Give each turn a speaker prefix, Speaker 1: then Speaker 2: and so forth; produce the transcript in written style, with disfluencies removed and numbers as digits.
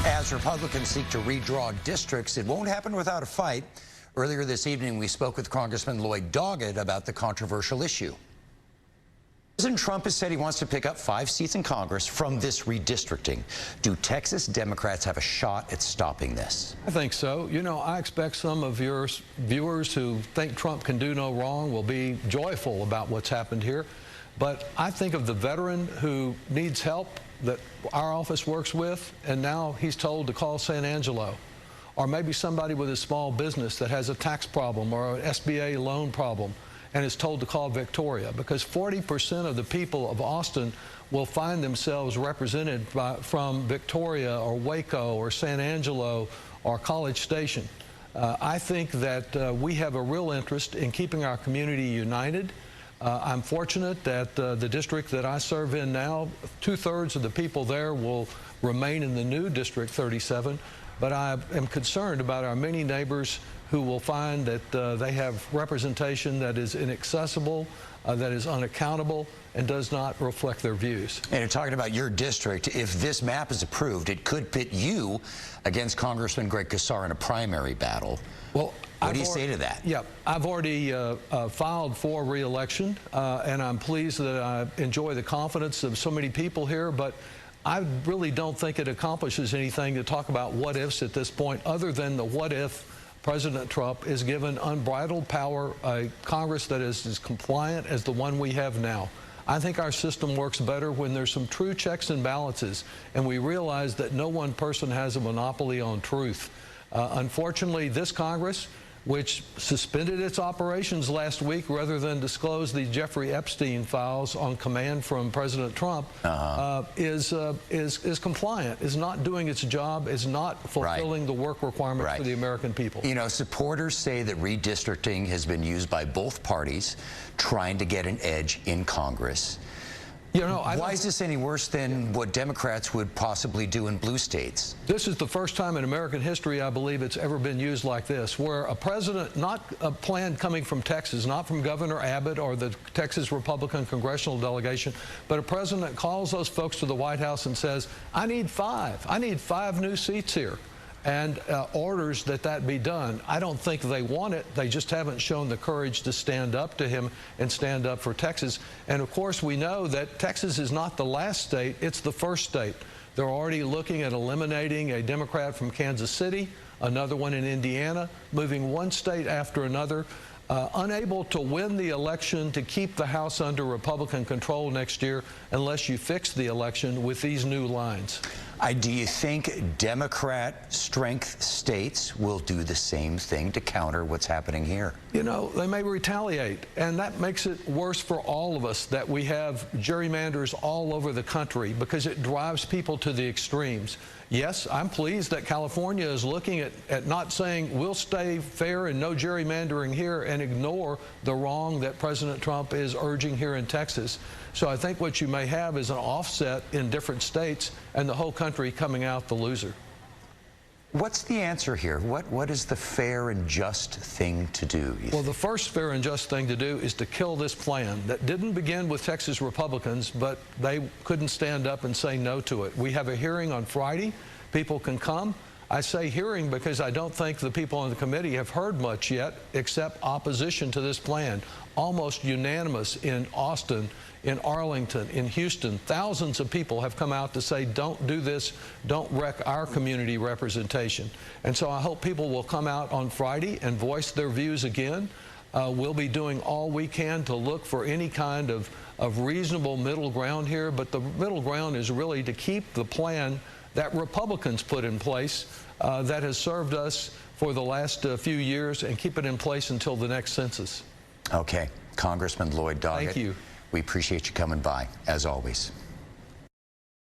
Speaker 1: As Republicans seek to redraw districts, it won't happen without a fight. Earlier this evening, we spoke with Congressman Lloyd Doggett about the controversial issue. President Trump has said he wants to pick up 5 seats in Congress from this redistricting. Do Texas Democrats have a shot at stopping this?
Speaker 2: I think so. You know, I expect some of your viewers who think Trump can do no wrong will be joyful about what's happened here. But I think of the veteran who needs help that our office works with, and now he's told to call San Angelo. Or maybe somebody with a small business that has a tax problem or an SBA loan problem and is told to call Victoria, because 40% of the people of Austin will find themselves represented from Victoria or Waco or San Angelo or College Station. I think that we have a real interest in keeping our community united. I'm fortunate that the district that I serve in now, 2/3 of the people there will remain in the new District 37, but I am concerned about our many neighbors who will find that they have representation that is inaccessible, that is unaccountable, and does not reflect their views.
Speaker 1: And you're talking about your district. If this map is approved, it could pit you against Congressman Greg Casar in a primary battle. Well, what do you say to that?
Speaker 2: Yeah, I've already filed for re-election, and I'm pleased that I enjoy the confidence of so many people here, but I really don't think it accomplishes anything to talk about what-ifs at this point, other than the what-if President Trump is given unbridled power, a Congress that is as compliant as the one we have now. I think our system works better when there's some true checks and balances, and we realize that no one person has a monopoly on truth. Unfortunately, this Congress, which suspended its operations last week rather than disclose the Jeffrey Epstein files on command from President Trump, is compliant, is not doing its job, is not fulfilling the work requirements for the American people.
Speaker 1: You know, supporters say that redistricting has been used by both parties trying to get an edge in Congress.
Speaker 2: You know,
Speaker 1: why is this any worse than what Democrats would possibly do in blue states?
Speaker 2: This is the first time in American history, I believe, it's ever been used like this, where a president, not a plan coming from Texas, not from Governor Abbott or the Texas Republican congressional delegation, but a president calls those folks to the White House and says, I need 5 new seats here, and orders that be done. I don't think they want it. They just haven't shown the courage to stand up to him and stand up for Texas. And of course, we know that Texas is not the last state, it's the first state. They're already looking at eliminating a Democrat from Kansas City, another one in Indiana, moving one state after another. Unable to win the election to keep the House under Republican control next year unless you fix the election with these new lines.
Speaker 1: Do you think Democrat strength states will do the same thing to counter what's happening here?
Speaker 2: You know, they may retaliate, and that makes it worse for all of us that we have gerrymanders all over the country, because it drives people to the extremes. Yes, I'm pleased that California is looking at not saying we'll stay fair and no gerrymandering here and ignore the wrong that President Trump is urging here in Texas. So I think what you may have is an offset in different states and the whole country coming out the loser.
Speaker 1: What's the answer here? What is the fair and just thing to do?
Speaker 2: Well, the first fair and just thing to do is to kill this plan that didn't begin with Texas Republicans, but they couldn't stand up and say no to it. We have a hearing on Friday. People can come. I say hearing because I don't think the people on the committee have heard much yet except opposition to this plan. Almost unanimous in Austin, in Arlington, in Houston. Thousands of people have come out to say, don't do this, don't wreck our community representation. And so I hope people will come out on Friday and voice their views again. We'll be doing all we can to look for any kind of reasonable middle ground here, but the middle ground is really to keep the plan that Republicans put in place that has served us for the last few years, and keep it in place until the next census.
Speaker 1: Okay. Congressman Lloyd Doggett.
Speaker 2: Thank you.
Speaker 1: We appreciate you coming by, as always.